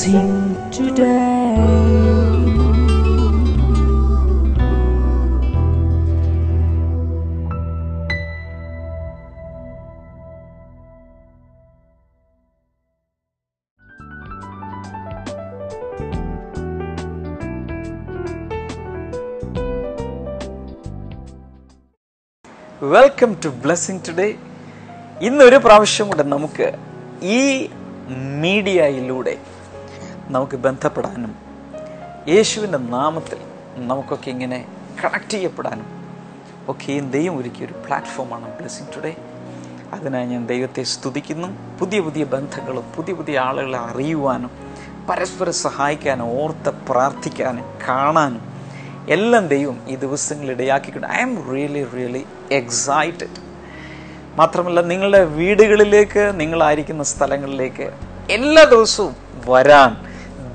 blessing today. Welcome to blessing today. ഇന്നൊരു പ്രാവശ്യം കൂടെ നമുക്ക് ഈ മീഡിയയിലൂടെ നമുക്ക് ബന്ധപ്പെടാനും യേശുവിൻ്റെ നാമത്തിൽ നമുക്കൊക്കെ ഇങ്ങനെ കണക്ട് ചെയ്യപ്പെടാനും ഒക്കെയും ദൈവം ഒരുക്കിയൊരു പ്ലാറ്റ്ഫോമാണ് ബ്ലെസ്സിങ് ടുഡേ. അതിനായി ഞാൻ ദൈവത്തെ സ്തുതിക്കുന്നു. പുതിയ പുതിയ ബന്ധങ്ങളും പുതിയ പുതിയ ആളുകളെ അറിയുവാനും പരസ്പരം സഹായിക്കാനും ഓർത്ത് പ്രാർത്ഥിക്കാനും കാണാനും എല്ലാം ദൈവം ഈ ദിവസങ്ങളിൽ ഇടയാക്കിക്കൊണ്ട് ഐ ആം റിയലി എക്സൈറ്റഡ്. മാത്രമല്ല, നിങ്ങളുടെ വീടുകളിലേക്ക്, നിങ്ങളായിരിക്കുന്ന സ്ഥലങ്ങളിലേക്ക് എല്ലാ ദിവസവും വരാൻ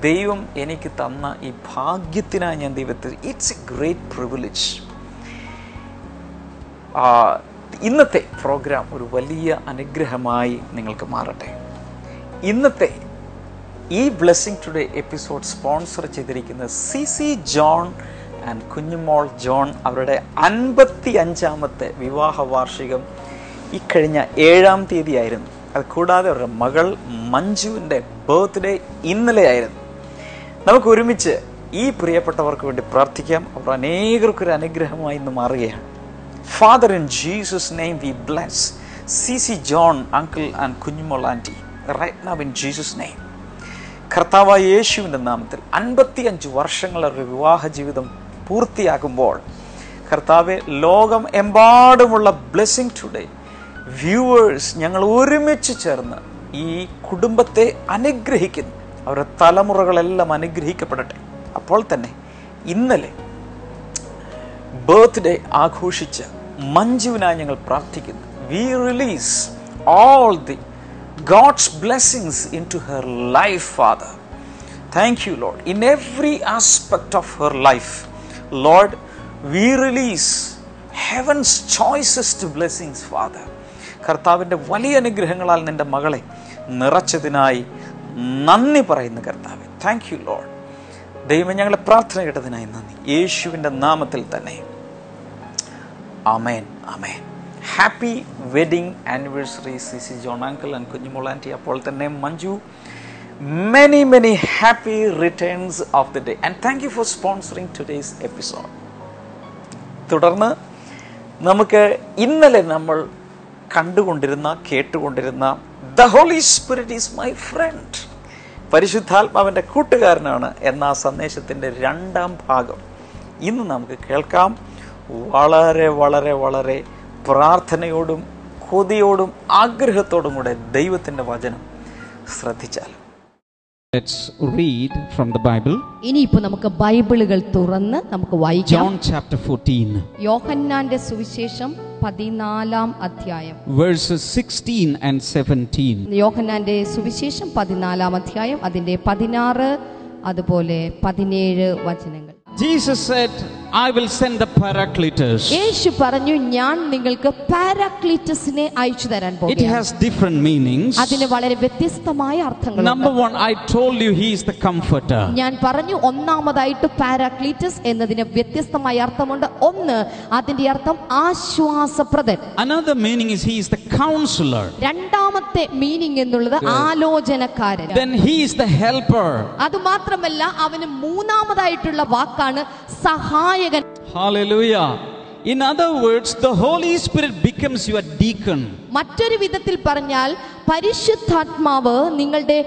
ദൈവം എനിക്ക് തന്ന ഈ ഭാഗ്യത്തിനായി ഞാൻ ദൈവത്തെ, ഇറ്റ്സ് എ ഗ്രേറ്റ് പ്രിവിലേജ്. ഇന്നത്തെ പ്രോഗ്രാം ഒരു വലിയ അനുഗ്രഹമായി നിങ്ങൾക്ക് മാറട്ടെ. ഇന്നത്തെ ഈ ബ്ലെസ്സിങ് ടുഡേ എപ്പിസോഡ് സ്പോൺസർ ചെയ്തിരിക്കുന്നത് CC John and Kunjumol John. അവരുടെ 55ാമത്തെ വിവാഹ വാർഷികം ഇക്കഴിഞ്ഞ 7-ാം തീയതി ആയിരുന്നു. അത് കൂടാതെ അവരുടെ മകൾ മഞ്ജുവിൻ്റെ ബർത്ത്ഡേ ഇന്നലെ ആയിരുന്നു. നമുക്ക് ഒരുമിച്ച് ഈ പ്രിയപ്പെട്ടവർക്ക് വേണ്ടി പ്രാർത്ഥിക്കാം. അവർ അനേകർക്കൊരു അനുഗ്രഹമായി ഇന്ന് മാറുകയാണ്. Father, in Jesus' name we bless CC John, uncle and Kunjumol aunty right now in Jesus' name. കർത്താവായ യേശുവിൻ്റെ നാമത്തിൽ 55 വർഷങ്ങളുടെ വിവാഹ ജീവിതം പൂർത്തിയാക്കുമ്പോൾ കർത്താവെ, ലോകം എമ്പാടുമുള്ള ബ്ലെസ്സിങ് ടുഡേ വ്യൂവേഴ്സ് ഞങ്ങൾ ഒരുമിച്ച് ചേർന്ന് ഈ കുടുംബത്തെ അനുഗ്രഹിക്കുന്നു. അവരുടെ തലമുറകളെല്ലാം അനുഗ്രഹിക്കപ്പെടട്ടെ. അപ്പോൾ തന്നെ ഇന്നലെ ബർത്ത്ഡേ ആഘോഷിച്ച മഞ്ജുവിനായി ഞങ്ങൾ പ്രാർത്ഥിക്കുന്നു. We release all the God's blessings into her life, Father. Thank you, Lord. In every aspect of her life, Lord, we release heaven's choicest blessings, Father. കർത്താവിൻ്റെ വലിയ അനുഗ്രഹങ്ങളാൽ നിൻ്റെ മകളെ നിറച്ചതിനായി നന്ദി പറയുന്നു കർത്താവേ. Thank you Lord. ദൈവമേ, ഞങ്ങളെ പ്രാർത്ഥന കേട്ടതിനായി നന്ദി. യേശുവിൻ്റെ നാമത്തിൽ തന്നെ ആമേൻ, ആമേൻ. Happy wedding anniversary CC John uncle and Kunjumol aunty. അപ്പോൾ തന്നെ Manju, many happy returns of the day and thank you for sponsoring today's episode. തുടർന്ന് നമുക്ക് ഇന്നലെ നമ്മൾ കണ്ടുകൊണ്ടിരുന്ന കേട്ടുകൊണ്ടിരുന്ന The Holy Spirit is my friend, പരിശുദ്ധാത്മാവിൻ്റെ കൂട്ടുകാരനാണ് എന്ന ആ സന്ദേശത്തിൻ്റെ 2ാം ഭാഗം ഇന്ന് നമുക്ക് കേൾക്കാം. വളരെ പ്രാർത്ഥനയോടും കൊതിയോടും ആഗ്രഹത്തോടും കൂടെ ദൈവത്തിൻ്റെ വചനം ശ്രദ്ധിച്ചാൽ. Let's read from the Bible. ഇനിയിപ്പോൾ നമുക്ക് ബൈബിളുകൾ തുറന്ന് നമുക്ക് വായിക്കാം. John chapter 14. യോഹന്നാന്റെ സുവിശേഷം 14-ാം അധ്യായം verses 16 and 17. യോഹന്നാന്റെ സുവിശേഷം 14-ാം അധ്യായം അതിന്റെ 16 അതുപോലെ 17 വചനങ്ങൾ. Jesus said, I will send the Paracletus. യേശു പറഞ്ഞു, ഞാൻ നിങ്ങൾക്ക് പാരാക്ലീറ്റസിനെ അയച്ചു തരാൻ പോകുന്നു. It has different meanings. അതിന് വളരെ വ്യത്യസ്തമായ അർത്ഥങ്ങളുണ്ട്. Number one, I told you he is the comforter. ഞാൻ പറഞ്ഞു, ഒന്നാമതായിട്ട് പാരാക്ലീറ്റസ് എന്നതിന് വ്യത്യസ്തമായ അർത്ഥമുണ്ട്. ഒന്ന്, അതിന്റെ അർത്ഥം ആശ്വാസപ്രദൻ. Another meaning is he is the counselor. രണ്ടാമത്തെ മീനിങ് എന്നുള്ളത് ആലോചനക്കാരൻ. Then he is the helper. അത് മാത്രമല്ല, അവന് മൂന്നാമതായിട്ടുള്ള വാക്കാണ് സഹായകൻ. Hallelujah. In other words, the Holy Spirit becomes your deacon. മറ്റൊരു വിധത്തിൽ പറഞ്ഞാൽ പരിശുദ്ധാത്മാവ് നിങ്ങളുടെ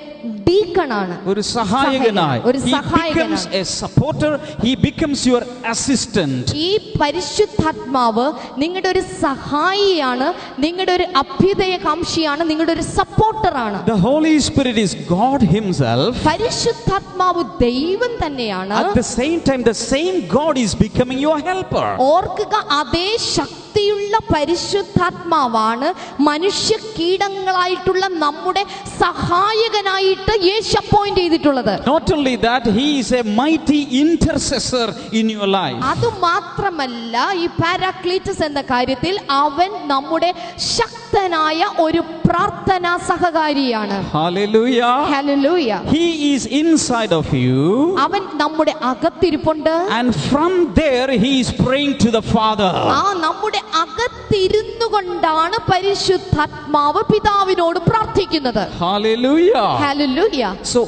ഡീക്കണാണ്, ഒരു സഹായകനായി. He becomes a supporter, he becomes your assistant. ഈ പരിശുദ്ധാത്മാവ് നിങ്ങളുടെ ഒരു സഹായിയാണ്, നിങ്ങളുടെ ഒരു അഭ്യുദയകാംക്ഷിയാണ്, നിങ്ങളുടെ ഒരു സപ്പോർട്ടറാണ്. The Holy Spirit is God himself. പരിശുദ്ധാത്മാവ് ദൈവം തന്നെയാണ്. At the same time, the same God is becoming your helper. ഓർക്കുക, അതേ ശക്തിയുള്ള പരിശുദ്ധാത്മാവാണ് മനുഷ്യ കീടങ്ങളായിട്ട് അത്യുന്നതനായിട്ടുള്ള നമ്മുടെ സഹായകനായിട്ട് യേശു അപ്പോയിന്റ് ചെയ്തിട്ടുള്ളത്. Not only that, he is a mighty intercessor in your life. അത് മാത്രമല്ല, ഈ പാരാക്ലീറ്റസ് എന്ന കാര്യത്തിൽ അവൻ നമ്മുടെ ശക്തനായ ഒരു പ്രാർത്ഥനാ സഹകാരിയാണ്. Hallelujah. Hallelujah. He is inside of you. അവൻ നമ്മുടെ അകത്തിരിപ്പുണ്ട്. And from there he is praying to the Father. ആ നമ്മുടെ അകത്തിരുന്നു കൊണ്ടാണ് പരിശുദ്ധാത്മാവ് പിതാവിനോട് പ്രാർത്ഥിക്കുന്നത്. Hallelujah. Hallelujah. So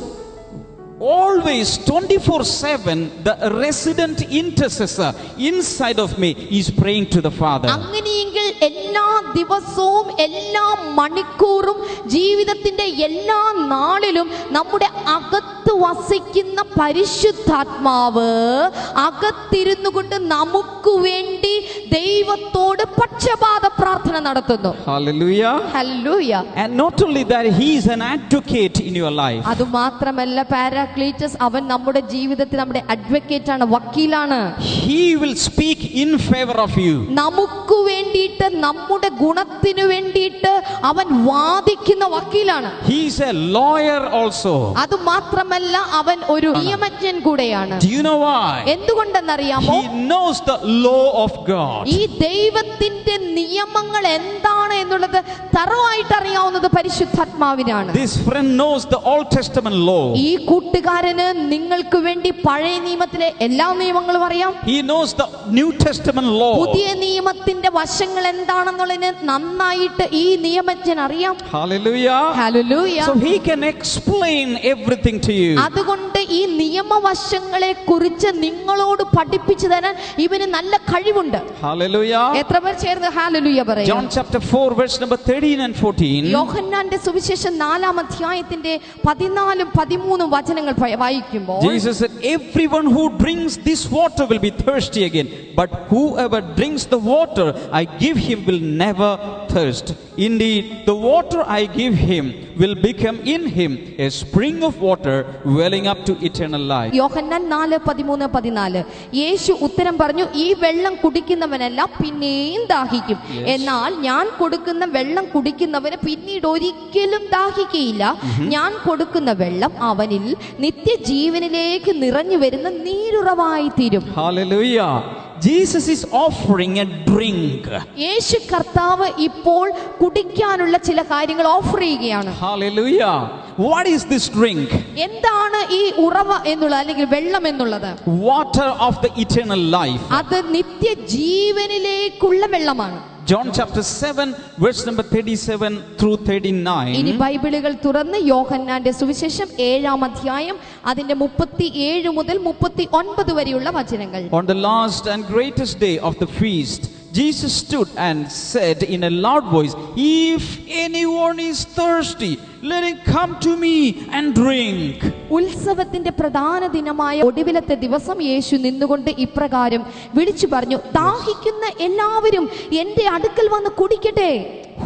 always 24/7 the resident intercessor inside of me is praying to the Father. അങ്ങനെയെങ്കിൽ എല്ലാ ദിവസവും എല്ലാ മണിക്കൂറും ജീവിതത്തിന്റെ എല്ലാ നാളിലും നമ്മുടെ അകത്ത് വസിക്കുന്ന പരിശുദ്ധാത്മാവ് അകത്തിരുന്നു കൊണ്ട് നമുക്ക് വേണ്ടി ദൈവത്തോട് പക്ഷപാത പ്രാർത്ഥന നടത്തുന്നു. Hallelujah. Hallelujah. And not only that, he is an advocate in your life. അത് മാത്രമല്ല, പാരാക്ലീറ്റസ് അവൻ നമ്മുടെ ജീവിതത്തിൽ നമ്മുടെ അഡ്വക്കേറ്റ് ആണ്, വക്കീലാണ്. He will speak in favor of you. നമുക്ക് വേണ്ടിയിട്ട്, നമ്മുടെ ഗുണത്തിനു വേണ്ടിയിട്ട് അവൻ വാദിക്കുന്ന വക്കീലാണ്. He is a lawyer also. അത് മാത്രമല്ല, അവൻ ഒരു നിയമജ്ഞൻ കൂടെയാണ്. Do you know why? എന്തുകൊണ്ടെന്നറിയാമോ? He knows the law of God. ഈ ദൈവത്തിന്റെ നിയമങ്ങൾ എന്താണ് എന്നുള്ളത് തറവായിട്ട് അറിയാവുന്നത് പരിശുദ്ധാത്മാവിനാണ്. This friend knows the Old Testament law. ഈ കൂട്ടുകാരന് നിങ്ങൾക്ക് വേണ്ടി പഴയ നിയമത്തിലെ എല്ലാ നിയമങ്ങളും അറിയാം. He knows the New Testament law. പുതിയ നിയമത്തിന്റെ വശങ്ങൾ എന്താണെന്നുള്ളതിന് നന്നായിട്ട് ഈ നിയമജ്ഞൻ അറിയാം. Hallelujah. Hallelujah. So he can explain everything to you. അതുകൊണ്ട് ഈ നിയമവശങ്ങളെ കുറിച്ച് നിങ്ങളോട് പഠിപ്പിച്ചു തരാൻ ഇവന് നല്ല കഴിവുണ്ട്. Hallelujah. എത്ര പേർ ചേർന്ന് ഹല്ലേലൂയ പറയാം? John chapter 4 verse number 13 and 14. യോഹന്നാന്റെ സുവിശേഷം 4-ാം അധ്യായത്തിന്റെ 14-13 വചനങ്ങൾ വായിക്കുമ്പോൾ Jesus said, everyone who drinks this water will be thirsty again, but whoever drinks the water I give him will never thirst. Indeed, the water I give him will become in him a spring of water welling up to eternal life. യോഹന്നാൻ 4:13-14 യേശു ഉത്തരം പറഞ്ഞു, ഈ വെള്ളം കുടിക്കുന്നവനെല്ലാം പിന്നെയും ദാഹിക്കും. എന്നാൽ ഞാൻ കൊടുക്കുന്ന വെള്ളം കുടിക്കുന്നവന് പിന്നീട് ഒരിക്കലും ദാഹിക്കുകയില്ല. ഞാൻ കൊടുക്കുന്ന വെള്ളം അവനിൽ നിത്യജീവനിലേക്ക് നിറഞ്ഞു വരുന്ന നീരുറവായി തീരും. Hallelujah. Jesus is offering a drink. യേശു കർത്താവ് ഇപ്പോൾ കുടിക്കാനുള്ള ചില കാര്യങ്ങൾ ഓഫർ ചെയ്യുകയാണ്. Hallelujah. What is this drink? എന്താണ് ഈ ഉറവ എന്നുള്ളത് അല്ലെങ്കിൽ വെള്ളം എന്നുള്ളത്? Water of the eternal life. അത് നിത്യജീവനിലേക്കുള്ള വെള്ളമാണ്. John chapter 7 verse number 37 through 39. ഇനി ബൈബിളുകൾ തുറന്ന് യോഹന്നാന്റെ സുവിശേഷം 7-ാം അധ്യായം അതിന്റെ 37 മുതൽ 39 വരെയുള്ള വചനങ്ങൾ. On the last and greatest day of the feast, Jesus stood and said in a loud voice, if anyone is thirsty, let him come to me and drink. ഉത്സവത്തിന്റെ പ്രധാന ദിനമായ ഒടുവിലത്തെ ദിവസം യേശു നിന്നുകൊണ്ട് ഇപ്രകാരം വിളിച്ചു പറഞ്ഞു, ദാഹിക്കുന്ന എല്ലാവരും എന്റെ അടുക്കൽ വന്ന് കുടിക്കട്ടെ.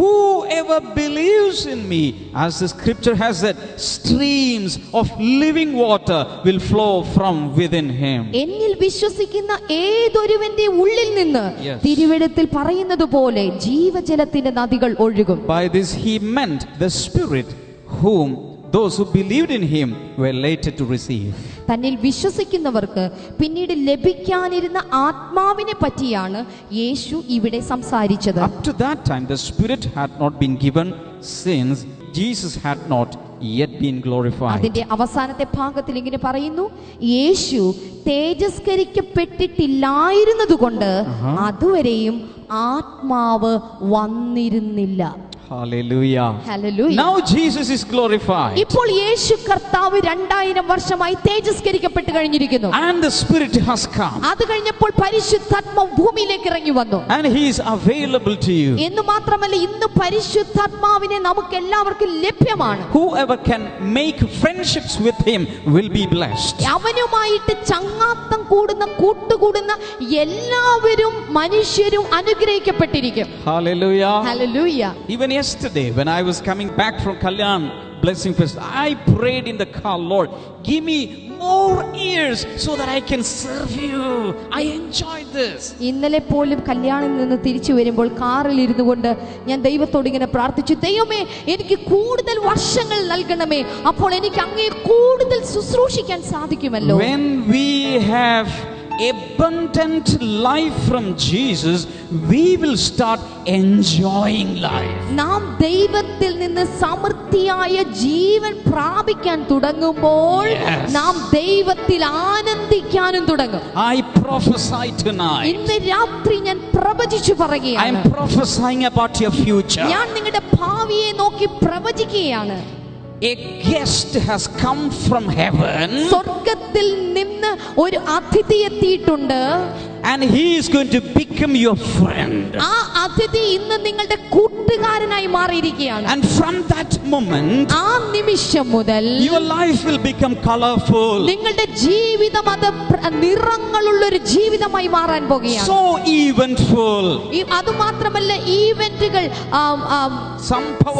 Whoever believes in me, as the scripture has said, streams of living water will flow from within him. എന്നിൽ വിശ്വസിക്കുന്ന ഏതൊരുവന്റെ ഉള്ളിൽ നിന്ന് തിരുവെഴുത്തിൽ പറയുന്നത് പോലെ ജീവജലത്തിന്റെ നദികൾ ഒഴുകും. By this he meant the Spirit whom those who believed in him were later to receive. തന്നിൽ വിശ്വസിക്കുന്നവർക്ക് പിന്നീട് ലഭിക്കാനിരുന്ന ആത്മാവിനെ പറ്റിയാണ് യേശു ഇവിടെ സംസാരിച്ചത്. Up to that time the Spirit had not been given since Jesus had not yet been glorified. അതിന്റെ അവസാനത്തെ ഭാഗത്തിൽ ഇങ്ങനെ പറയുന്നു, യേശു തേജസ്കരിക്കപ്പെട്ടിട്ടില്ലായിരുന്നതുകൊണ്ട് അതുവരെയും ആത്മാവ് വന്നിരുന്നില്ല. Hallelujah. Hallelujah. Now Jesus is glorified. ഇപ്പോൾ യേശു കർത്താവ് 2000 വർഷമായി തേജസ്കരിക്കപ്പെട്ട് കഴിഞ്ഞിരിക്കുന്നു. And the Spirit has come. അത് കഴിഞ്ഞപ്പോൾ പരിശുദ്ധാത്മാവ് ഭൂമിയിലേക്ക് ഇറങ്ങി വന്നു. And he is available to you. എന്ന് മാത്രമല്ല, ഇന്ന് പരിശുദ്ധാത്മാവിനെ നമുക്ക് എല്ലാവർക്കും ലഭ്യമാണ്. Whoever can make friendships with him will be blessed. അവനുമായിട്ട് ചങ്ങാത്തം കൂട്ടുകൂടുന്ന എല്ലാവരും മനുഷ്യരും അനുഗ്രഹിക്കപ്പെട്ടിരിക്കും. Hallelujah. Hallelujah. Even yesterday when I was coming back from Kalyan Blessing Fest, I prayed in the car, Lord, give me more ears so that I can serve you. I enjoyed this. ഇന്നലെ പോലും കല്യാണിൽ നിന്ന് തിരിച്ചു വരുമ്പോൾ കാറിൽ ഇരുന്നു കൊണ്ട് ഞാൻ ദൈവത്തോട് ഇങ്ങനെ പ്രാർത്ഥിച്ചു, ദൈവമേ എനിക്ക് കൂടുതൽ വർഷങ്ങൾ നൽകണമേ, അപ്പോൾ എനിക്ക് അങ്ങേ കൂടുതൽ ശുശ്രൂഷിക്കാൻ സാധിക്കുമല്ലോ. When we have abundant life from Jesus, we will start enjoying life. നാം ദൈവത്തിൽ നിന്ന് സമൃദ്ധിയായ ജീവൻ പ്രാപിക്കാൻ തുടങ്ങുമ്പോൾ നാം ദൈവത്തിൽ ആനന്ദിക്കാനും തുടങ്ങും. I prophesy tonight. ഇന്ന് രാത്രി ഞാൻ പ്രവചിച്ചു പറയുകയാണ്. I am prophesying about your future. ഞാൻ നിങ്ങളുടെ ഭാവിയെ നോക്കി പ്രവചിക്കുകയാണ്. A guest has come from heaven. സ്വർഗ്ഗത്തിൽ നിന്ന് ഒരു അതിഥി എത്തിയിട്ടുണ്ട്. And he is going to become your friend. ആ അതിഥി ഇന്ന് നിങ്ങളുടെ കൂട്ടുകാരനായി മാറിയിരിക്കുകയാണ്. And from that moment, ആ നിമിഷം മുതൽ your life will become colorful. നിങ്ങളുടെ ജീവിതം അത് നിറങ്ങളുള്ള ഒരു ജീവിതമായി മാറാൻ പോകുകയാണ്. So eventful. അതുമാത്രമല്ല, ഈവന്റുകൾ സംഭവ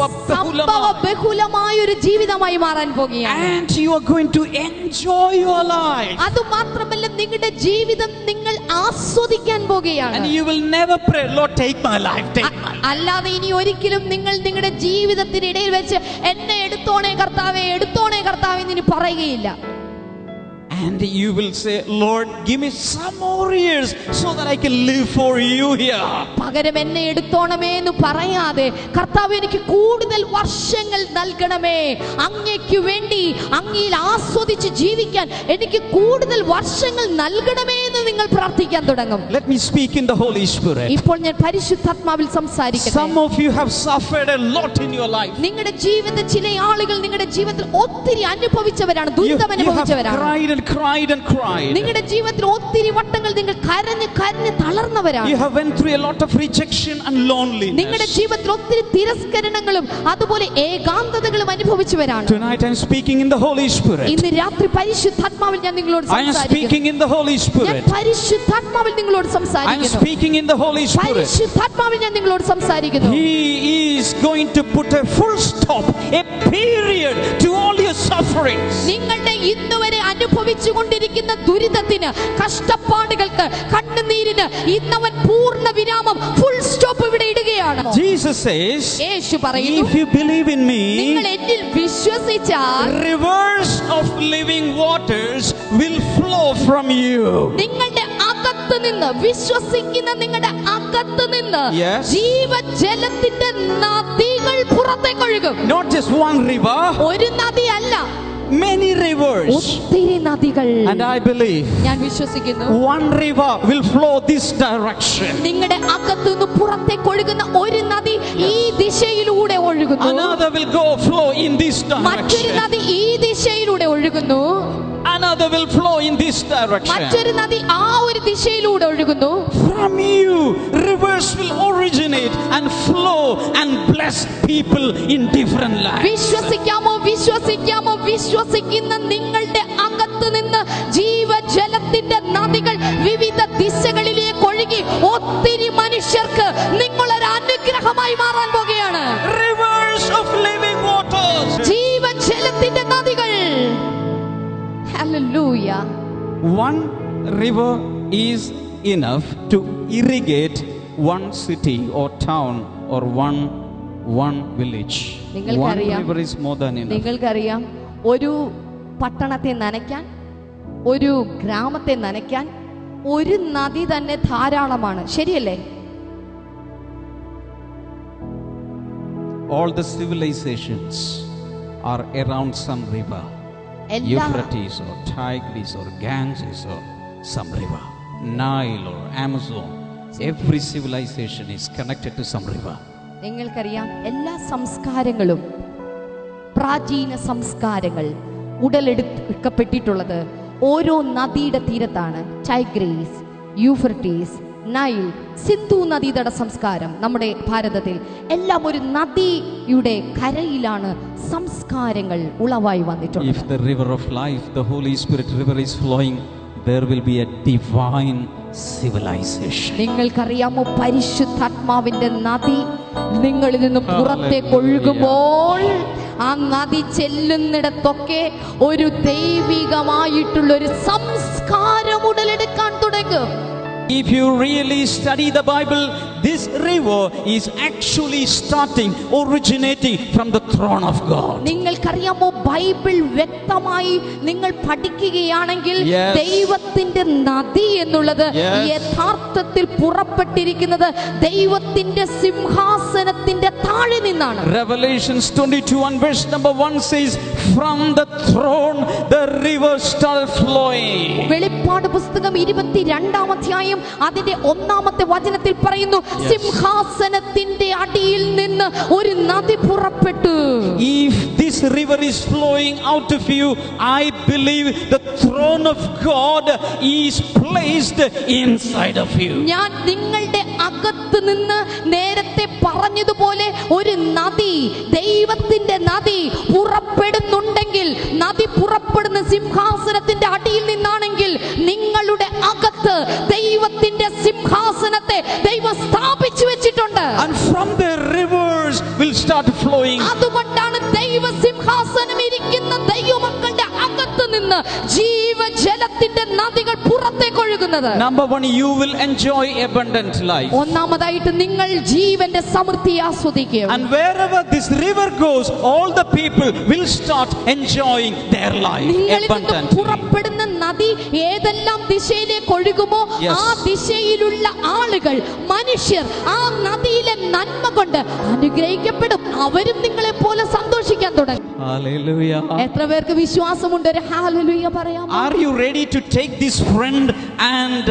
ബഹുലമായ ഒരു ജീവിതമായി മാറാൻ പോകുകയാണ്. And you are going to enjoy your life. അതുമാത്രമല്ല, നിങ്ങളുടെ ജീവിതം നിങ്ങൾ ആസ്വദിക്കാൻ പോകുകയാണ്. And you will never pray, Lord, take my life, take my life. അല്ലാതെ ഇനി ഒരിക്കലും നിങ്ങൾ നിങ്ങളുടെ ജീവിതത്തിനിടയിൽ വെച്ച് എന്നെ എടുത്തോണേ കർത്താവേ, എടുത്തോണേ കർത്താവേ എന്ന് പറയുകയില്ല. And you will say, Lord, give me some more years so that I can live for you here. പകരം എന്നെ എടുത്തോണമേ എന്ന് പറയാതെ, കർത്താവേ എനിക്ക് കൂടുതൽ വർഷങ്ങൾ നൽകണമേ, അങ്ങേക്ക് വേണ്ടി അങ്ങയിൽ ആസ്വദിച്ച് ജീവിക്കാൻ എനിക്ക് കൂടുതൽ വർഷങ്ങൾ നൽകണമേ എന്ന് നിങ്ങൾ പ്രാർത്ഥിക്കാൻ തുടങ്ങും. Let me speak in the Holy Spirit. ഇപ്പോൾ ഞാൻ പരിശുദ്ധാത്മാവിൽ സംസാരിക്കട്ടെ. Some of you have suffered a lot in your life. നിങ്ങളുടെ ജീവിതത്തിൽ ചില ആളുകൾ നിങ്ങളുടെ ജീവിതത്തിൽ ഒത്തിരി അനുഭവിച്ചവരാണ്, ദുരിതം അനുഭവിച്ചവരാണ്. Cried and cried. നിങ്ങളുടെ ജീവിതത്തിൽ ഒത്തിരി വട്ടങ്ങൾ നിങ്ങൾ കരഞ്ഞ് കരഞ്ഞ് തളർന്നവരാണ്. You have went through a lot of rejection and loneliness. നിങ്ങളുടെ ജീവിതത്തിൽ ഒത്തിരി തിരസ്കരണങ്ങളും അതുപോലെ ഏകാന്തതകളും അനുഭവിച്ചവരാണ്. Tonight I am speaking in the Holy Spirit. ഇന്ന് രാത്രി പരിശുദ്ധാത്മാവിൽ ഞാൻ നിങ്ങളോട് I am speaking in the Holy Spirit. ഞാൻ പരിശുദ്ധാത്മാവിൽ നിങ്ങളോട് I am സംസാരിക്കുന്നു. speaking in the Holy Spirit. പരിശുദ്ധാത്മാവിൽ ഞാൻ നിങ്ങളോട് സംസാരിക്കുന്നു. He is going to put a full stop, a period to all your sufferings. നിങ്ങളുടെ ഇന്നുവരെ അനുഭവിച്ചുകൊണ്ടിരിക്കുന്ന ദുരിതത്തിന്, കഷ്ടപ്പാടുകൾക്ക്, കണ്ണുനീരിന് ഇന്നവൻ പൂർണ്ണ വിരാമം, ഫുൾ സ്റ്റോപ്പ് ഇവിടെ ഇടുകയാണ്. Jesus says, യേശു പറയുന്നു, if you believe in me, നിങ്ങൾ എന്നിൽ വിശ്വസിച്ചാൽ rivers of living waters will flow from you. നിങ്ങളുടെ അകത്ത് നിന്ന്, വിശ്വസിക്കുന്ന നിങ്ങളുടെ അകത്ത് നിന്ന് ജീവജലത്തിന്റെ നദികൾ പുറത്തേക്ക് ഒഴുകും. Not just one river, ഒരു നദിയല്ല, many rivers. ഒത്തിരി നദികൾ. And I believe ഞാൻ വിശ്വസിക്കുന്നു, one river will flow this direction. നിങ്ങളുടെ അകത്തു നിന്ന് പുറത്തേക്ക് ഒഴുകുന്ന ഒരു നദി ഈ ദിശയിലൂടെ ഒഴുകുന്നു. Another will go flow in this മറ്റൊരു direction. നദി ഈ ദിശയിലൂടെ ഒഴുകുന്നു. Another will flow in this direction. മറ്റൊരു നദി ആ ഒരു ദിശയിലൂടെ ഒഴുകുന്നു. From you, rivers will originate and flow and bless people in different lives. വിശ്വസിക്കാമോ, വിശ്വസിക്കാമോ, വിശ്വസിക്കുന്ന നിങ്ങളുടെ അകത്ത് നിന്ന് ജീവജലത്തിന്റെ നദികൾ വിവിധ ദിശകളിലേക്ക് ഒഴുകി ഒത്തിരി മനുഷ്യർക്ക് നിങ്ങളൊരു അനുഗ്രഹമായി മാറാൻ പോകുകയാണ്. Rivers of living waters. ജീവജലത്തിന്റെ നദികൾ. Hallelujah. One river is enough to irrigate one city or town or one village. One river is more than enough. നിങ്ങൾക്കറിയാം, ഒരു പട്ടണത്തെ നനയ്ക്കാൻ, ഒരു ഗ്രാമത്തെ നനയ്ക്കാൻ ഒരു നദി തന്നെ ധാരാളമാണ്. ശരിയല്ലേ? All the civilizations are around some river. Euphrates or Tigris or Ganges or some river. Nile or Amazon. Every civilization is connected to some river. നിങ്ങൾക്കറിയാം, എല്ലാ സംസ്കാരങ്ങളും, പ്രാചീന സംസ്കാരങ്ങൾ ഉടലെടുക്കപ്പെട്ടിട്ടുള്ളത് ഓരോ നദിയുടെ തീരത്താണ്. ടൈഗ്രീസ്, യൂഫ്രട്ടീസ്, നൈൽ, സിന്ധു നദീതട സംസ്കാരം നമ്മുടെ ഭാരതത്തിൽ എല്ലാം ഒരു നദിയുടെ കരയിലാണ് സംസ്കാരങ്ങൾ ഉളവായി വന്നിട്ടുള്ളത്. If the river of life, the Holy Spirit river is flowing, there will be a divine civilization. നിങ്ങൾക്കറിയാമോ, പരിശുദ്ധാത്മാവിന്റെ നദി നിങ്ങളിൽ നിന്ന് പുറത്തേക്ക് ഒഴുകുമ്പോൾ ആ നദി ചെല്ലുന്നിടത്തൊക്കെ ഒരു ദൈവികമായിട്ടുള്ള ഒരു സംസ്കാരം ഉടലെടുക്കാൻ തുടങ്ങും. If you really study the Bible, this river is actually originating from the throne of God. നിങ്ങൾക്കറിയാമോ, ബൈബിൾ വ്യക്തമായി നിങ്ങൾ പഠിക്കുകയാണെങ്കിൽ ദൈവത്തിന്റെ നദി എന്നുള്ളത് യഥാർത്ഥത്തിൽ പുറപ്പെട്ടിരിക്കുന്നത് ദൈവത്തിന്റെ സിംഹാസനത്തിന്റെ താഴെ നിന്നാണ്. Revelations 22 and verse number 1 says, from the throne the river started flowing. വെളിപ്പാട് പുസ്തകം 22-ാം അധ്യായം അതിന്റെ 1-ാമത്തെ വചനത്തിൽ പറയുന്നു, സിംഹാസനത്തിന്റെ അടിയിൽ നിന്ന് ഒരു നദി പുറപ്പെട്ടു. If this river is flowing out of you, I believe the throne of God is placed inside of you. ഞാൻ നിങ്ങളുടെ അകത്ത് നിന്ന് നേരത്തെ പറഞ്ഞതുപോലെ ഒരു നദി, ദൈവത്തിന്റെ നദി പുറപ്പെടുന്നുണ്ടെങ്കിൽ, നദി പുറപ്പെടുന്ന സിംഹാസനത്തിന്റെ അടിയിൽ നിന്നാണെങ്കിൽ നിങ്ങളുടെ അകത്ത് ദൈവത്തിന്റെ സിംഹാസനത്തെ ദൈവം സ്ഥാപിച്ചു വെച്ചിട്ടുണ്ട്. And from the rivers will start flowing. അതുകൊണ്ടാണ് ദൈവ സിംഹാസനം ഇരിക്കുന്ന ദൈവമക്കളുടെ അകത്ത് നിന്ന് ജീവജലത്തിന്റെ നദികൾ പുറത്തേക്ക് ഒഴുകുന്നത്. Number 1, you will enjoy abundant life. ഒന്നാമതായിട്ട് നിങ്ങൾ ജീവന്റെ സമൃദ്ധി ആസ്വദിക്കും. And wherever this river goes, all the people will start enjoying their life abundantly. പുറപ്പെടുന്ന നദി ഏതെല്ലാം ദിശയിലേക്ക് ഒഴുകുമോ ആ ദിശയിലുള്ള ആളുകൾ, മനുഷ്യർ ആ നദിയിലെ നന്മ കൊണ്ട് അനുഗ്രഹിക്കപ്പെടും. അവരും നിങ്ങളെ പോലെ സന്തോഷിക്കാൻ തുടങ്ങും. Hallelujah. എത്ര പേർക്ക് വിശ്വാസമുണ്ട്? ഒരു ഹല്ലേലൂയ പറയാം. Are you ready to take this friend and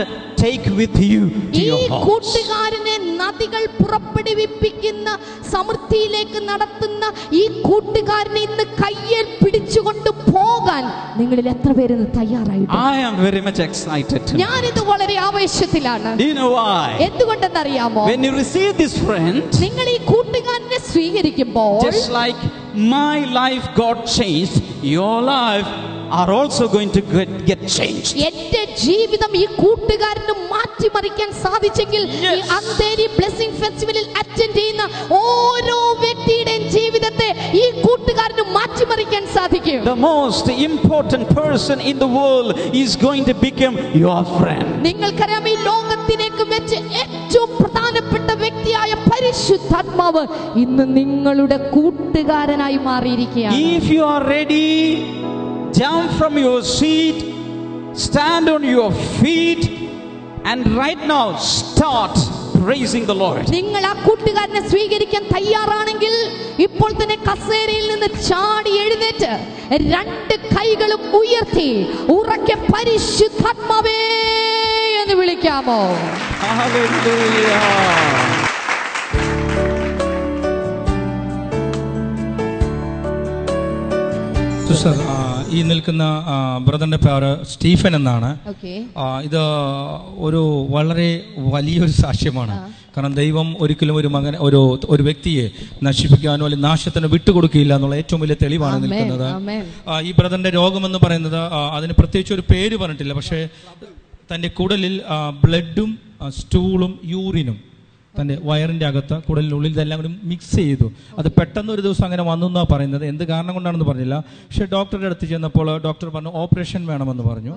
take with you to your house? ഈ കൂട്ടുകാരനെ നദികൾ പുറപ്പെടുവിപ്പിക്കുന്ന സമൃദ്ധിയിലേക്ക് നടത്തുന്ന ഈ കൂട്ടുകാരനെ ഇന്ന് കയ്യിൽ പിടിച്ചുകൊണ്ട് പോകാൻ നിങ്ങളിൽ എത്ര പേര് തയ്യാറായിട്ടുണ്ട്? I am very much excited. ഞാനിത് വളരെ ആവേശത്തിലാണ്. Do you know why? എന്തുകൊണ്ടെന്നറിയാമോ? When you receive this friend, നിങ്ങൾ ഈ കൂട്ടുകാരനെ സ്വീകരിക്കുമ്പോൾ, just like my life got changed, your life are also going to get changed. എന്റെ ജീവിതം ഈ കൂട്ടുകാരന് മാറ്റിമറിക്കാൻ സാധിച്ചെങ്കിൽ ഈ അന്തേരി ബ്ലെസ്സിംഗ് ഫെസ്റ്റിവലിൽ അറ്റൻഡ് ചെയ്യുന്ന ഓരോ വ്യക്തിയുടെയും ജീവിതത്തെ ഈ കൂട്ടുകാരന് മാറ്റിമറിക്കാൻ സാധിക്കും. The most important person in the world is going to become your friend. നിങ്ങൾക്കറിയാം, ഈ ലോകത്തിലേക്ക് വെച്ച് ഏറ്റവും പ്രധാനപ്പെട്ട വ്യക്തിയായ പരിശുദ്ധാത്മാവ് ഇന്ന് നിങ്ങളുടെ കൂട്ടുകാരനായി മാറിയിരിക്കുകയാണ്. If you are ready, jump from your seat, stand on your feet, and right now start praising the Lord. നിങ്ങൾ ആ കൂട്ടുകാരനെ സ്വീകരിക്കാൻ തയ്യാറാണെങ്കിൽ ഇപ്പോൾ തന്നെ കസേരയിൽ നിന്ന് ചാടി എഴുന്നേറ്റ് രണ്ട് കൈകളും ഉയർത്തി ഉറക്കെ പരിശുദ്ധാത്മാവേ എന്ന് വിളിക്കാമോ? Hallelujah. സിസ്റ്റർ, ഈ നിൽക്കുന്ന ബ്രദറിന്റെ പേര് സ്റ്റീഫൻ എന്നാണ്. ഇത് ഒരു വളരെ വലിയൊരു സാക്ഷ്യമാണ്. കാരണം ദൈവം ഒരിക്കലും ഒരു മകൻ ഒരു വ്യക്തിയെ നശിപ്പിക്കാനോ അല്ലെങ്കിൽ നാശത്തിനോ വിട്ടുകൊടുക്കില്ല എന്നുള്ള ഏറ്റവും വലിയ തെളിവാണ് നിൽക്കുന്നത്. ഈ ബ്രദറിന്റെ രോഗമെന്ന് പറയുന്നത് അതിന് പ്രത്യേകിച്ച് ഒരു പേര് പറഞ്ഞിട്ടില്ല. പക്ഷേ തൻ്റെ കുടലിൽ ബ്ലഡും സ്റ്റൂളും യൂറിനും തൻ്റെ വയറിൻ്റെ അകത്ത് കുടലിനുള്ളിൽ ഇതെല്ലാം കൂടി മിക്സ് ചെയ്തു. അത് പെട്ടെന്ന് ഒരു ദിവസം അങ്ങനെ വന്നു എന്നാണ് പറയുന്നത്. എന്ത് കാരണം കൊണ്ടാണെന്ന് പറഞ്ഞില്ല. പക്ഷേ ഡോക്ടറുടെ അടുത്ത് ചെന്നപ്പോൾ ഡോക്ടർ പറഞ്ഞു ഓപ്പറേഷൻ വേണമെന്ന് പറഞ്ഞു.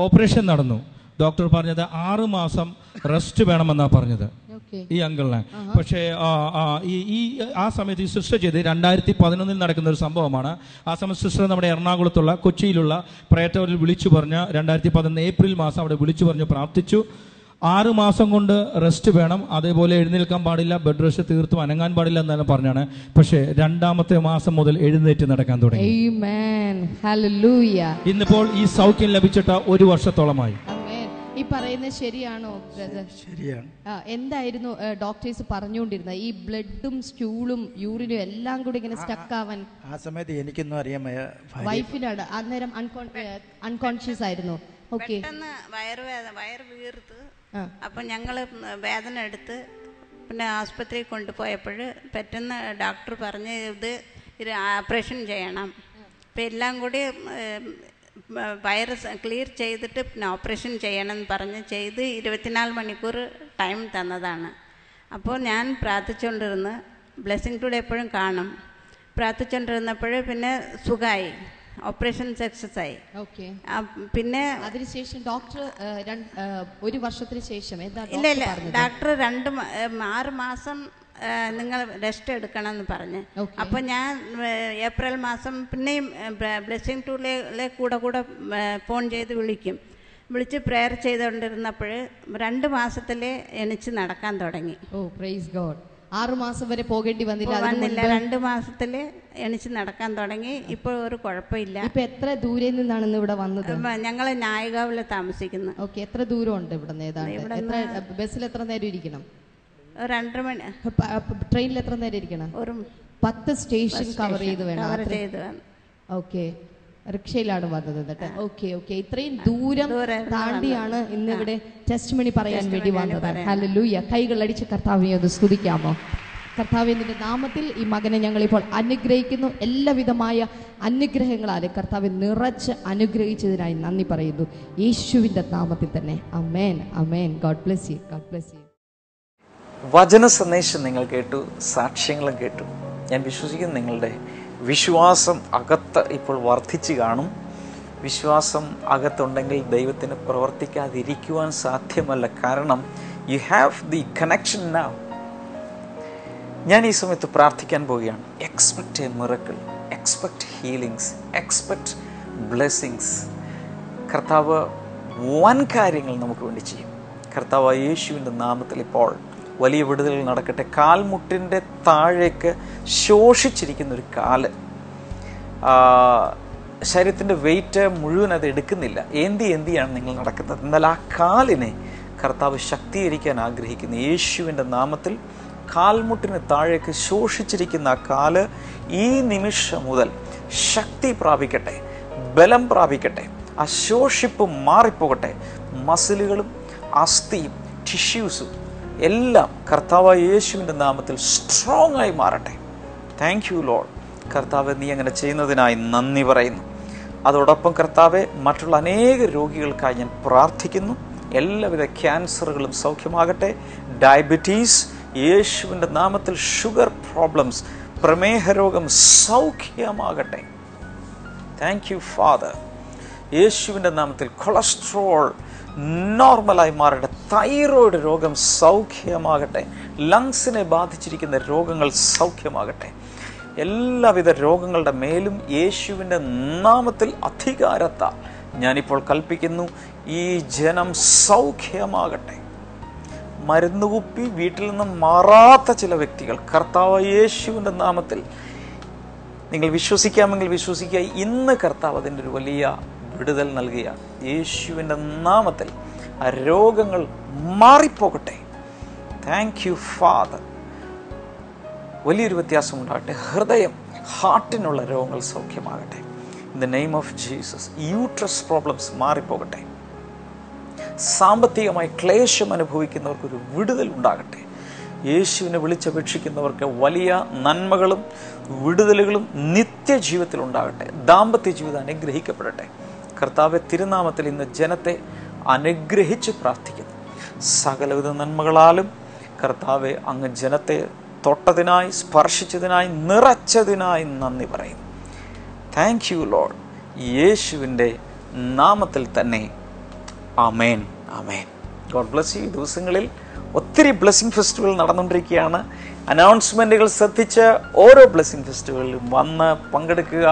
ഓപ്പറേഷൻ നടന്നു. ഡോക്ടർ പറഞ്ഞത് 6 മാസം റെസ്റ്റ് വേണമെന്നാണ് പറഞ്ഞത് ഈ അങ്കിളിനെ. പക്ഷേ ആ സമയത്ത് ഈ സിസ്റ്റർ ചെയ്ത് 2011 നടക്കുന്ന ഒരു സംഭവമാണ്. ആ സമയത്ത് സിസ്റ്റർ നമ്മുടെ എറണാകുളത്തുള്ള കൊച്ചിയിലുള്ള പ്രയർ ടവറിൽ വിളിച്ചു പറഞ്ഞ് 2011 ഏപ്രിൽ മാസം അവിടെ വിളിച്ചു പറഞ്ഞു പ്രാർത്ഥിച്ചു. 6 മാസം കൊണ്ട് റെസ്റ്റ് വേണം, അതേപോലെ എഴുന്നേൽക്കാൻ പാടില്ല, ബെഡ് റെസ്റ്റ് തീർത്തും അനങ്ങാൻ പാടില്ല എന്നാണ് പറഞ്ഞാണ്. പക്ഷേ 2ാമത്തെ മാസം മുതൽ എഴുന്നേറ്റ് നടക്കാൻ തുടങ്ങി. ഇന്നിപ്പോൾ ഈ സൗഖ്യം ലഭിച്ചിട്ട് 1 വർഷത്തോളമായി. ഈ പറയുന്നത് ശരിയാണോ ബ്രദർ? ശരിയാണ്. എന്തായിരുന്നു ഡോക്ടേഴ്സ് പറഞ്ഞുകൊണ്ടിരുന്നത്? ഈ ബ്ലഡും സ്റ്റൂളും യൂറിനും എല്ലാം കൂടി ഇങ്ങനെ സ്റ്റക്ക് ആവാൻ ആ സമയത്ത് എനിക്കൊന്നും അറിയാൻ വൈഫിനാണ് അന്നേരം അൺകോൺഷ്യസ് ആയിരുന്നു. പെട്ടെന്ന് വയറ് വീർത്ത് അപ്പം ഞങ്ങൾ വേദന എടുത്ത് പിന്നെ ആസ്പത്രിയിൽ കൊണ്ടുപോയപ്പോൾ പെട്ടെന്ന് ഡോക്ടർ പറഞ്ഞ് ഇത് ഓപ്പറേഷൻ ചെയ്യണം. അപ്പം എല്ലാം കൂടി വയറ് ക്ലിയർ ചെയ്തിട്ട് പിന്നെ ഓപ്പറേഷൻ ചെയ്യണമെന്ന് പറഞ്ഞ് ചെയ്ത് 24 മണിക്കൂർ ടൈം തന്നതാണ്. അപ്പോൾ ഞാൻ പ്രാർത്ഥിച്ചുകൊണ്ടിരുന്ന് ബ്ലെസ്സിങ് ടുഡേ എപ്പോഴും കാണും. പ്രാർത്ഥിച്ചുകൊണ്ടിരുന്നപ്പോൾ പിന്നെ സുഖമായി, ഓപ്പറേഷൻ സക്സസ് ആയി. ഓക്കെ. പിന്നെ അതിനുശേഷം ഡോക്ടർ 1 വർഷത്തിന് ശേഷം ഇല്ല ഡോക്ടർ 6 മാസം നിങ്ങൾ റെസ്റ്റ് എടുക്കണമെന്ന് പറഞ്ഞ്. അപ്പോൾ ഞാൻ ഏപ്രിൽ മാസം പിന്നെയും ബ്ലെസ്സിങ് ടുഡേ കൂടെ ഫോൺ ചെയ്ത് വിളിച്ച് പ്രെയർ ചെയ്തുകൊണ്ടിരുന്നപ്പോൾ 2 മാസത്തിൽ എണിച്ച് നടക്കാൻ തുടങ്ങി. ഓ പ്രൈസ് ഗോഡ്. 6 മാസം വരെ പോകേണ്ടി വന്നില്ല. 2 മാസത്തിൽ എണിച്ച് നടക്കാൻ തുടങ്ങി. ഇപ്പോൾ ഒരു കുഴപ്പമില്ല. ഇപ്പൊ എത്ര ദൂരെ നിന്നാണ് ഇന്ന് ഇവിടെ വന്നത്? ഞങ്ങൾ നായികാവിൽ താമസിക്കുന്നു. ഓക്കെ. എത്ര ദൂരം ഉണ്ട് ഇവിടെ നിന്ന്? ബസ്സിൽ എത്ര നേരം ഇരിക്കണം? 2 മണി. ട്രെയിനിൽ എത്ര നേരം ഇരിക്കണം? ഒരു 10 സ്റ്റേഷൻ കവർ ചെയ്ത് വേണം. ഓക്കെ. റിക്ഷയിലാണ് വന്നത് എന്നിട്ട്. ഓക്കെ. ഇത്രയും ദൂരം താണ്ടിയാണ് ഇന്ന് ഇവിടെ ടെസ്റ്റ് മണി പറയാൻ വേണ്ടി വന്നത്. ഹല്ലേലൂയ. കൈകളടിച്ച് കർത്താവിനെ ഒന്ന് സ്തുതിക്കാമോ? കർത്താവിന്റെ നാമത്തിൽ ഈ മകനെ ഞങ്ങളിപ്പോൾ അനുഗ്രഹിക്കുന്നു. എല്ലാവിധമായ അനുഗ്രഹങ്ങളാൽ കർത്താവ് നിറച്ച് അനുഗ്രഹിച്ചതിനായി നന്ദി പറയുന്നു, യേശുവിന്റെ നാമത്തിൽ തന്നെ. ആമേൻ, ആമേൻ. God bless you. God bless you. വചന സന്ദേശം നിങ്ങൾ കേട്ടു, സാക്ഷ്യങ്ങളും കേട്ടു. ഞാൻ വിശ്വസിക്കുന്നു നിങ്ങളുടെ വിശ്വാസം അകത്ത് ഇപ്പോൾ വർദ്ധിച്ചു കാണും. വിശ്വാസം അകത്തുണ്ടെങ്കിൽ ദൈവത്തിന് പ്രവർത്തിക്കാതിരിക്കുവാൻ സാധ്യമല്ല. കാരണം you have the connection now. ഞാൻ ഈ സമയത്ത് പ്രാർത്ഥിക്കാൻ പോവുകയാണ്. Expect A miracle, expect healings, expect blessings. കർത്താവ് വൻ കാര്യങ്ങൾ നമുക്ക് വേണ്ടി ചെയ്യും. കർത്താവ് യേശുവിൻ്റെ നാമത്തിൽ ഇപ്പോൾ വലിയ വിടുതലുകൾ നടക്കട്ടെ. കാൽമുട്ടിൻ്റെ താഴേക്ക് ശോഷിച്ചിരിക്കുന്നൊരു കാല്, ശരീരത്തിൻ്റെ വെയിറ്റ് മുഴുവൻ അത് എടുക്കുന്നില്ല, എന്തിയാണ് നിങ്ങൾ നടക്കുന്നത്. എന്നാൽ ആ കാലിനെ കർത്താവ് ശക്തീകരിക്കാൻ ആഗ്രഹിക്കുന്നു. യേശുവിൻ്റെ നാമത്തിൽ കാൽമുട്ടിന് താഴേക്ക് ശോഷിച്ചിരിക്കുന്ന ആ കാല് ഈ നിമിഷം മുതൽ ശക്തി പ്രാപിക്കട്ടെ, ബലം പ്രാപിക്കട്ടെ, ആ ശോഷിപ്പ് മാറിപ്പോകട്ടെ. മസിലുകളും അസ്ഥിയും ടിഷ്യൂസും എല്ലാം കർത്താവ് യേശുവിൻ്റെ നാമത്തിൽ സ്ട്രോങ് ആയി മാറട്ടെ. Thank you Lord. കർത്താവ് നീ അങ്ങനെ ചെയ്യുന്നതിനായി നന്ദി പറയുന്നു. അതോടൊപ്പം കർത്താവെ മറ്റുള്ള അനേക രോഗികൾക്കായി ഞാൻ പ്രാർത്ഥിക്കുന്നു. എല്ലാവിധ ക്യാൻസറുകളും സൗഖ്യമാകട്ടെ. ഡയബറ്റീസ് യേശുവിൻ്റെ നാമത്തിൽ, ഷുഗർ പ്രോബ്ലംസ്, പ്രമേഹ രോഗം സൗഖ്യമാകട്ടെ. Thank you father. യേശുവിൻ്റെ നാമത്തിൽ കൊളസ്ട്രോൾ നോർമലായി മാറട്ടെ. തൈറോയ്ഡ് രോഗം സൗഖ്യമാകട്ടെ. ലങ്സിനെ ബാധിച്ചിരിക്കുന്ന രോഗങ്ങൾ സൗഖ്യമാകട്ടെ. എല്ലാവിധ രോഗങ്ങളുടെ മേലും യേശുവിൻ്റെ നാമത്തിൽ അധികാരത്താൽ ഞാനിപ്പോൾ കൽപ്പിക്കുന്നു, ഈ ജനം സൗഖ്യമാകട്ടെ. മരുന്നുകുപ്പി വീട്ടിൽ നിന്നും മാറാത്ത ചില വ്യക്തികൾ കർത്താവ് യേശുവിൻ്റെ നാമത്തിൽ, നിങ്ങൾ വിശ്വസിക്കാമെങ്കിൽ വിശ്വസിക്കുക, ഇന്ന് കർത്താവ് അതിൻ്റെ ഒരു വലിയ വിടുതൽ നൽകിയ യേശുവിൻ്റെ നാമത്തിൽ ആ രോഗങ്ങൾ മാറിപ്പോകട്ടെ. Thank you Father. വലിയൊരു വ്യത്യാസം ഉണ്ടാകട്ടെ. ഹൃദയം, ഹാർട്ടിനുള്ള രോഗങ്ങൾ സൗഖ്യമാകട്ടെ. In the name of Jesus. Uterus problems മാറിപ്പോകട്ടെ. സാമ്പത്തികമായി ക്ലേശം അനുഭവിക്കുന്നവർക്കൊരു വിടുതൽ ഉണ്ടാകട്ടെ. യേശുവിനെ വിളിച്ചപേക്ഷിക്കുന്നവർക്ക് വലിയ നന്മകളും വിടുതലുകളും നിത്യജീവിതത്തിൽ ഉണ്ടാകട്ടെ. ദാമ്പത്യ ജീവിതം അനുഗ്രഹിക്കപ്പെടട്ടെ. കർത്താവെ, തിരുനാമത്തിൽ ഇന്ന് ജനത്തെ അനുഗ്രഹിച്ച് പ്രാർത്ഥിക്കുന്നു. സകലവിധ നന്മകളാലും കർത്താവെ അങ്ങ് ജനത്തെ തൊട്ടതിനായി, സ്പർശിച്ചതിനായി, നിറച്ചതിനായി നന്ദി പറയുന്നു. Thank you Lord. യേശുവിൻ്റെ നാമത്തിൽ തന്നെ. ആമേൻ, ആമേൻ. God bless you. ഈ ദിവസങ്ങളിൽ ഒത്തിരി ബ്ലെസ്സിങ് ഫെസ്റ്റിവൽ നടന്നുകൊണ്ടിരിക്കുകയാണ്. അനൗൺസ്മെൻറ്റുകൾ ശ്രദ്ധിച്ച് ഓരോ ബ്ലെസ്സിങ് ഫെസ്റ്റിവലിലും വന്ന് പങ്കെടുക്കുക.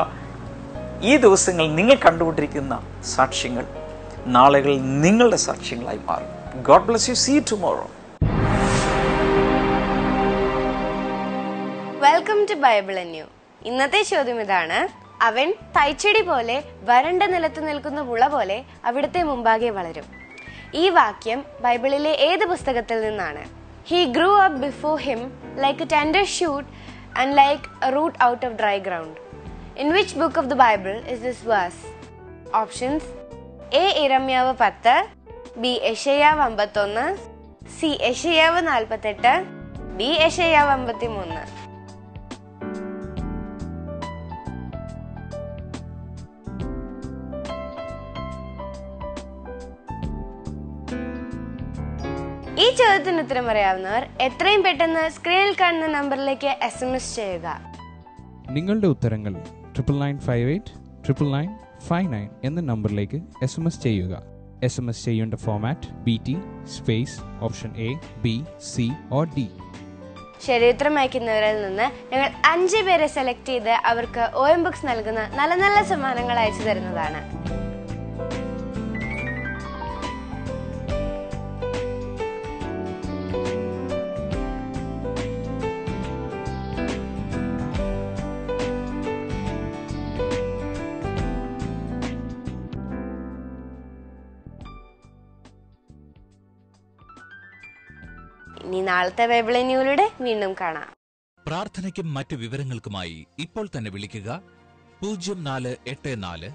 ഈ ദിവസങ്ങൾ നിങ്ങൾ കണ്ടുകൊണ്ടിരിക്കുന്ന സാക്ഷ്യങ്ങൾ നാളുകൾ നിങ്ങളുടെ സാക്ഷ്യങ്ങളായി മാറും. God bless you. See you tomorrow. Welcome to Bible and new. ഇന്നത്തെ ചോദ്യം ഇതാണ്: അവൻ തൈച്ചെടി പോലെ വരണ്ട നിലത്ത് നിൽക്കുന്ന മുള പോലെ അവിടുത്തെ മുമ്പാകെ വളരും. ഈ വാക്യം ബൈബിളിലെ ഏത് പുസ്തകത്തിൽ നിന്നാണ്? He grew up before him like a tender shoot and like a root out of dry ground. In which book of the Bible is this verse? Options: A. ഇരമ്യാവ് 10, B. യെശയ്യാവ് 51, C. യെശയ്യാവ് 48, D. യെശയ്യാവ് 53. ഈ ചോദ്യത്തിന് ഉത്തരം അറിയാവുന്നവർ എത്രയും പെട്ടെന്ന് സ്ക്രീനിൽ കാണുന്ന നമ്പറിലേക്ക് SMS ചെയ്യുക. നിങ്ങളുടെ ഉത്തരങ്ങൾ 99589959 എന്ന നമ്പറിലേക്ക് SMS ചെയ്യുക. SMS ചെയ്യേണ്ട format BT space option A, B, C or D. ശരി ഉത്തരം അയക്കുന്നവരിൽ നിന്ന് ഞങ്ങൾ 5 പേരെ സെലക്ട് ചെയ്ത് അവർക്ക് OM ബുക്സ് നൽകുന്ന നല്ല നല്ല സമ്മാനങ്ങൾ അയച്ചു തരുന്നതാണ്. ഇനി നാളത്തെ ബൈബിൾ ന്യൂസിലൂടെ വീണ്ടും കാണാം. പ്രാർത്ഥനയ്ക്കും മറ്റ് വിവരങ്ങൾക്കുമായി ഇപ്പോൾ തന്നെ വിളിക്കുക 0484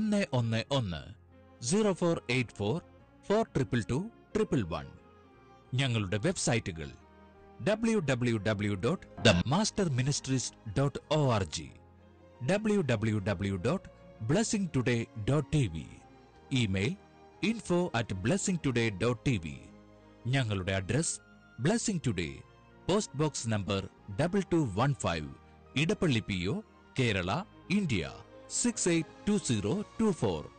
4222111 0484 4222111. ഞങ്ങളുടെ വെബ്സൈറ്റുകൾ www.themasterministries.org, www.blessingtoday.tv, ഇമെയിൽ info@blessingtoday.tv. ഞങ്ങളുടെ address blessing today, post box number 2215, Edappally PO, Kerala, India 682024.